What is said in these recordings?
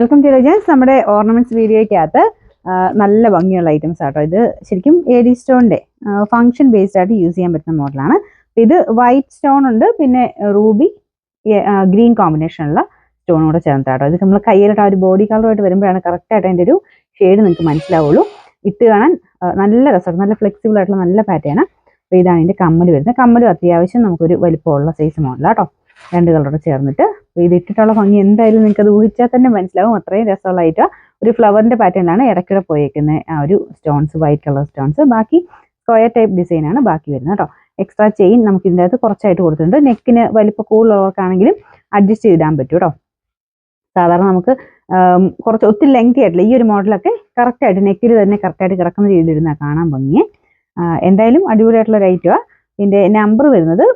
Welcome to legends. നമ്മുടെ ornaments വീഡിയോയ്ക്കകത്ത് നല്ല ഭംഗിയുള്ള ഐറ്റംസ് ആട്ടോ. ഇത് ശരിക്കും AD സ്റ്റോണിന്റെ ഫംഗ്ഷൻ ബേസ്ഡ് ആയിട്ട് യൂസ് ചെയ്യാൻ പറ്റുന്ന മോഡലാണ്. ഇത് വൈറ്റ് സ്റ്റോൺ ഉണ്ട്, പിന്നെ റൂബി ഗ്രീൻ കോമ്പിനേഷനുള്ള സ്റ്റോൺ കൂടെ ചേർന്നിട്ടാട്ടോ. ഇത് നമ്മൾ കയ്യിലിട്ട് ആ ഒരു ബോഡി കളറുമായിട്ട് വരുമ്പോഴാണ് കറക്റ്റായിട്ട് അതിൻ്റെ ഒരു ഷെയ്ഡ് നിങ്ങൾക്ക് മനസ്സിലാവുള്ളൂ. ഇട്ട് കാണാൻ നല്ല രസമാണ്, നല്ല ഫ്ലെക്സിബിൾ ആയിട്ടുള്ള നല്ല പാറ്റേൺ. അപ്പോൾ ഇതാണ് ഇതിൻ്റെ കമ്മൽ വരുന്നത്. കമ്മലും അത്യാവശ്യം നമുക്കൊരു വലിപ്പമുള്ള സൈസ് മോഡലാട്ടോ, രണ്ട് കളറോട് ചേർന്നിട്ട്. ഇത് ഇട്ടിട്ടുള്ള ഭംഗി എന്തായാലും നിങ്ങൾക്ക് അത് ഊഹിച്ചാൽ തന്നെ മനസ്സിലാവും, അത്രയും രസമുള്ളതായിട്ട്. ഒരു ഫ്ലവറിന്റെ പാറ്റേണിലാണ് ഇടയ്ക്കിടെ പോയേക്കുന്നത് ആ ഒരു സ്റ്റോൺസ്, വൈറ്റ് കളർ സ്റ്റോൺസ്. ബാക്കി സ്ക്വയർ ടൈപ്പ് ഡിസൈനാണ് ബാക്കി വരുന്നത് കേട്ടോ. എക്സ്ട്രാ ചെയിൻ നമുക്ക് ഇതിൻ്റെ അകത്ത് കുറച്ചായിട്ട് കൊടുത്തിട്ടുണ്ട്. നെക്കിന് വലിപ്പം കൂടുതലുള്ളവർക്കാണെങ്കിലും അഡ്ജസ്റ്റ് ചെയ്തിടാൻ പറ്റും കേട്ടോ. സാധാരണ നമുക്ക് കുറച്ച് ഒത്തിരി ലെങ്തി ആയിട്ടില്ല, ഈ ഒരു മോഡലൊക്കെ കറക്റ്റായിട്ട് നെക്കിൽ തന്നെ കറക്റ്റായിട്ട് കിടക്കുന്ന രീതിയിൽ ഇരുന്നാൽ കാണാൻ ഭംഗിയെ. എന്തായാലും അടിപൊളിയായിട്ടുള്ള ഒരു ഐറ്റമാണ്. ഇതിൻ്റെ നമ്പർ വരുന്നത്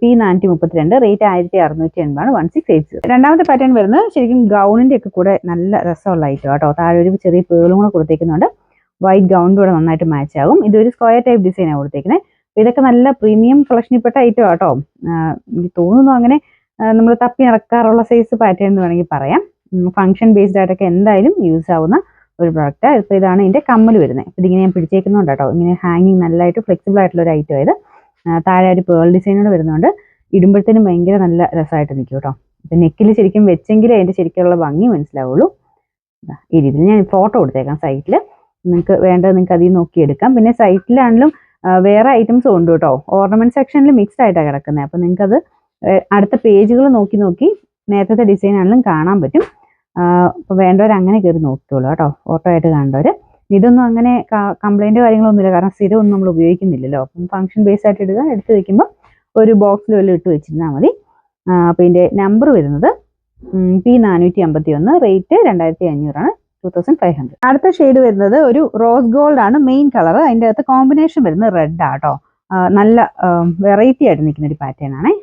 P432, റേറ്റ് 1680, 1680. രണ്ടാമത്തെ പാറ്റേൺ വരുന്നത് ശരിക്കും ഗൗണിൻ്റെ ഒക്കെ കൂടെ നല്ല രസമുള്ള ഐറ്റം കേട്ടോ. താഴെ ഒരു ചെറിയ പേളും കൂടെ കൊടുത്തേക്കുന്നുണ്ട്, വൈറ്റ് ഗൗണിൻ്റെ കൂടെ നന്നായിട്ട് മാച്ച് ആകും. ഇതൊരു സ്ക്വയർ ടൈപ്പ് ഡിസൈനാണ് കൊടുത്തേക്കുന്നത്. ഇതൊക്കെ നല്ല പ്രീമിയം കളക്ഷനിൽപ്പെട്ട ഐറ്റം കേട്ടോ. എനിക്ക് തോന്നുന്നു അങ്ങനെ നമ്മൾ തപ്പി ഇറക്കാറുള്ള സൈസ് പാറ്റേൺ എന്ന് വേണമെങ്കിൽ പറയാം. ഫംഗ്ഷൻ ബേസ്ഡ് ആയിട്ടൊക്കെ എന്തായാലും യൂസ് ആവുന്ന ഒരു പ്രൊഡക്റ്റാണ്. ഇപ്പോൾ ഇതാണ് ഇതിൻ്റെ കമ്മൽ വരുന്നത്. ഇതിങ്ങനെ ഞാൻ പിടിച്ചേക്കുന്നുണ്ട് കേട്ടോ. ഇങ്ങനെ ഹാങ്ങിങ് നല്ലതായിട്ട് ഫ്ലെക്സിബിൾ ആയിട്ടുള്ള ഒരു ഐറ്റം ഇത്. താഴെ ഒരു പേൾ ഡിസൈനോട് വരുന്നുണ്ട്. ഇടുമ്പോഴത്തേനും ഭയങ്കര നല്ല രസമായിട്ട് നിൽക്കും കേട്ടോ. ഇപ്പം നെക്കിൽ ശരിക്കും വെച്ചെങ്കിലേ അതിൻ്റെ ശരിക്കുള്ള ഭംഗി മനസ്സിലാവുള്ളൂ. ഈ രീതിയിൽ ഞാൻ ഫോട്ടോ കൊടുത്തേക്കാം സൈറ്റിൽ, നിങ്ങൾക്ക് വേണ്ടത് നിങ്ങൾക്ക് അതിൽ നോക്കിയെടുക്കാം. പിന്നെ സൈറ്റിലാണെങ്കിലും വേറെ ഐറ്റംസും ഉണ്ട് കേട്ടോ. ഓർണമെന്റ് സെക്ഷനിൽ മിക്സ്ഡ് ആയിട്ടാണ് കിടക്കുന്നത്. അപ്പം നിങ്ങൾക്കത് അടുത്ത പേജുകൾ നോക്കി നോക്കി നേരത്തെ ഡിസൈൻ ആണെങ്കിലും കാണാൻ പറ്റും. അപ്പോൾ വേണ്ടവർ അങ്ങനെ കയറി നോക്കിക്കോളൂ കേട്ടോ, ഫോട്ടോ ആയിട്ട് കാണേണ്ടവർ. ഇതൊന്നും അങ്ങനെ കംപ്ലൈൻറ്റ് കാര്യങ്ങളൊന്നുമില്ല, കാരണം സ്ഥിരം ഒന്നും നമ്മൾ ഉപയോഗിക്കുന്നില്ലല്ലോ. അപ്പം ഫംഗ്ഷൻ ബേസ് ആയിട്ട് ഇടുക, എടുത്ത് വെക്കുമ്പോൾ ഒരു ബോക്സിൽ വല്ലതും ഇട്ട് വെച്ചിരുന്നാൽ മതി. അപ്പോൾ ഇതിൻ്റെ നമ്പർ വരുന്നത് P451, റേറ്റ് 2500, 2500. അടുത്ത ഷെയ്ഡ് വരുന്നത് ഒരു റോസ് ഗോൾഡ് ആണ് മെയിൻ കളർ. അതിൻ്റെ അകത്ത് കോമ്പിനേഷൻ വരുന്നത് റെഡ് ആട്ടോ. നല്ല വെറൈറ്റി ആയിട്ട് നിൽക്കുന്ന ഒരു പാറ്റേൺ ആണേ.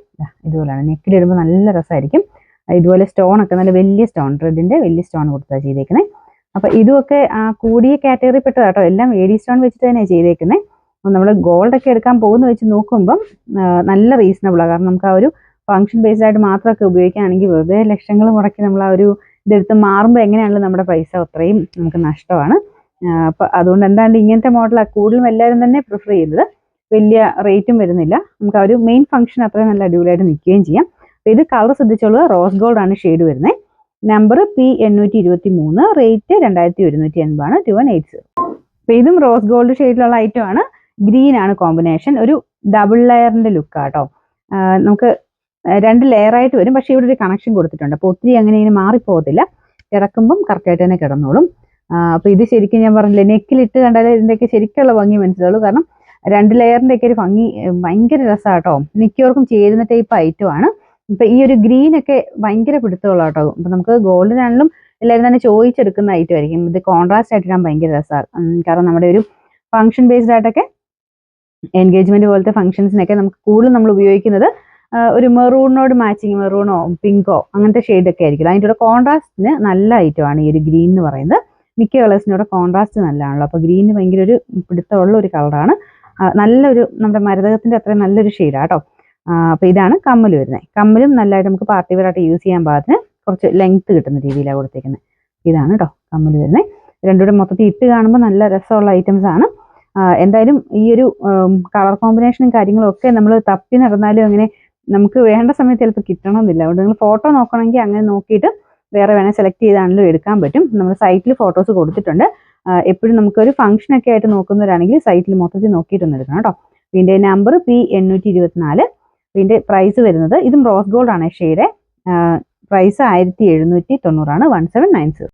ഇതുപോലെയാണ് നെക്കിലിടുമ്പോൾ നല്ല രസമായിരിക്കും. ഇതുപോലെ സ്റ്റോൺ ഒക്കെ നല്ല വലിയ സ്റ്റോൺ, റെഡിൻ്റെ വലിയ സ്റ്റോൺ കൊടുത്താണ് ചെയ്തേക്കുന്നത്. അപ്പോൾ ഇതുമൊക്കെ കൂടിയ കാറ്റഗറി പെട്ടതാട്ടോ. എല്ലാം AD സ്റ്റോൺ വെച്ചിട്ട് തന്നെയാണ് ചെയ്തേക്കുന്നത്. നമ്മൾ ഗോൾഡൊക്കെ എടുക്കാൻ പോകുന്ന വെച്ച് നോക്കുമ്പം നല്ല റീസണബിളാണ്. കാരണം നമുക്ക് ആ ഒരു ഫംഗ്ഷൻ ബേസ്ഡ് ആയിട്ട് മാത്രമൊക്കെ ഉപയോഗിക്കുകയാണെങ്കിൽ വെറുതെ ലക്ഷങ്ങൾ മുടക്കി നമ്മൾ ആ ഒരു ഇതെടുത്ത് മാറുമ്പോൾ എങ്ങനെയാണല്ലോ നമ്മുടെ പൈസ അത്രയും നമുക്ക് നഷ്ടമാണ്. അപ്പോൾ അതുകൊണ്ട് എന്താണ്ട് ഇങ്ങനത്തെ മോഡലാണ് കൂടുതലും എല്ലാവരും തന്നെ പ്രിഫർ ചെയ്യുന്നത്. വലിയ റേറ്റും വരുന്നില്ല, നമുക്ക് ആ ഒരു മെയിൻ ഫംഗ്ഷൻ അത്രയും നല്ല അടിപൊളിയായിട്ട് നിൽക്കുകയും ചെയ്യാം. അപ്പോൾ ഇത് കളർ ശ്രദ്ധിച്ചോളൂ, റോസ് ഗോൾഡ് ആണ് ഷെയ്ഡ് വരുന്നത്. Number P823, rate 2180, 2180. അപ്പോൾ ഇതും റോസ് ഗോൾഡ് ഷെയ്ഡിലുള്ള ഐറ്റം ആണ്. ഗ്രീൻ ആണ് കോമ്പിനേഷൻ. ഒരു ഡബിൾ ലെയറിന്റെ ലുക്കാട്ടോ. നമുക്ക് 2 ലെയറായിട്ട് വരും, പക്ഷേ ഇവിടെ ഒരു കണക്ഷൻ കൊടുത്തിട്ടുണ്ട്. അപ്പോൾ ഒത്തിരി അങ്ങനെ ഇങ്ങനെ മാറിപ്പോകത്തില്ല, ഇറക്കുമ്പം കറക്റ്റായിട്ട് തന്നെ കിടന്നോളും. അപ്പോൾ ഇത് ശരിക്കും ഞാൻ പറഞ്ഞില്ലേ, നെക്കിലിട്ട് കണ്ടാലേ ഇതിൻ്റെയൊക്കെ ശരിക്കുള്ള ഭംഗി മനസ്സിലാവുള്ളൂ. കാരണം 2 ലെയറിൻ്റെ ഒക്കെ ഒരു ഭംഗി ഭയങ്കര രസമാട്ടോ. മിക്കവർക്കും ചേരുന്ന ടൈപ്പ് ഐറ്റം ആണ്. ഇപ്പം ഈ ഒരു ഗ്രീനൊക്കെ ഭയങ്കര പിടുത്തമുള്ള കേട്ടോ. അപ്പം നമുക്ക് ഗോൾഡിനാണെങ്കിലും എല്ലാവരും തന്നെ ചോദിച്ചെടുക്കുന്ന ഐറ്റം ആയിരിക്കും. ഇത് കോൺട്രാസ്റ്റ് ആയിട്ട് ഇടാൻ ഭയങ്കര രസമാണ്. കാരണം നമ്മുടെ ഒരു ഫംഗ്ഷൻ ബേസ്ഡ് ആയിട്ടൊക്കെ എൻഗേജ്മെന്റ് പോലത്തെ ഫംഗ്ഷൻസിനൊക്കെ നമുക്ക് കൂടുതലും നമ്മൾ ഉപയോഗിക്കുന്നത് ഒരു മെറൂണിനോട് മാച്ചിങ്, മെറൂണോ പിങ്കോ അങ്ങനത്തെ ഷെയ്ഡൊക്കെ ആയിരിക്കും. അതിൻ്റെ കൂടെ കോൺട്രാസ്റ്റിന് നല്ല ഐറ്റമാണ് ഈ ഒരു ഗ്രീൻ എന്ന് പറയുന്നത്. മിക്ക കളേഴ്സിനോടെ കോൺട്രാസ്റ്റ് നല്ലതാണല്ലോ. അപ്പോൾ ഗ്രീന് ഭയങ്കര ഒരു പിടുത്തമുള്ള ഒരു കളറാണ്. നല്ലൊരു നമ്മുടെ മരതകത്തിൻ്റെ അത്രയും നല്ലൊരു ഷെയ്ഡാണ് കേട്ടോ. അപ്പോൾ ഇതാണ് കമ്മൽ വരുന്നത്. കമ്മലും നല്ലതായിട്ട് നമുക്ക് പാർട്ടി വെയർ ആയിട്ട് യൂസ് ചെയ്യാൻ പാകത്തിന് കുറച്ച് ലെങ്ത്ത് കിട്ടുന്ന രീതിയിലാണ് കൊടുത്തേക്കുന്നത്. ഇതാണ് കേട്ടോ കമ്മൽ വരുന്നത്. രണ്ടുകൂടെ മൊത്തത്തിൽ ഇട്ട് കാണുമ്പോൾ നല്ല രസമുള്ള ഐറ്റംസ് ആണ്. എന്തായാലും ഈ ഒരു കളർ കോമ്പിനേഷനും കാര്യങ്ങളും ഒക്കെ നമ്മൾ തപ്പി നടന്നാലും അങ്ങനെ നമുക്ക് വേണ്ട സമയത്ത് ചിലപ്പോൾ കിട്ടണമെന്നില്ല. അതുകൊണ്ട് നിങ്ങൾ ഫോട്ടോ നോക്കണമെങ്കിൽ അങ്ങനെ നോക്കിയിട്ട് വേറെ വേണേൽ സെലക്ട് ചെയ്താണെങ്കിലും എടുക്കാൻ പറ്റും. നമ്മൾ സൈറ്റിൽ ഫോട്ടോസ് കൊടുത്തിട്ടുണ്ട്. എപ്പോഴും നമുക്കൊരു ഫംഗ്ഷനൊക്കെ ആയിട്ട് നോക്കുന്നവരാണെങ്കിൽ സൈറ്റിൽ മൊത്തത്തിൽ നോക്കിയിട്ടൊന്ന് എടുക്കണം കേട്ടോ. ഇതിൻ്റെ നമ്പർ P824. ഇതിൻ്റെ പ്രൈസ് വരുന്നത്, ഇതും റോസ് ഗോൾഡ് ആണ് ഷെയ്ഡ്. പ്രൈസ് 1790, 1790.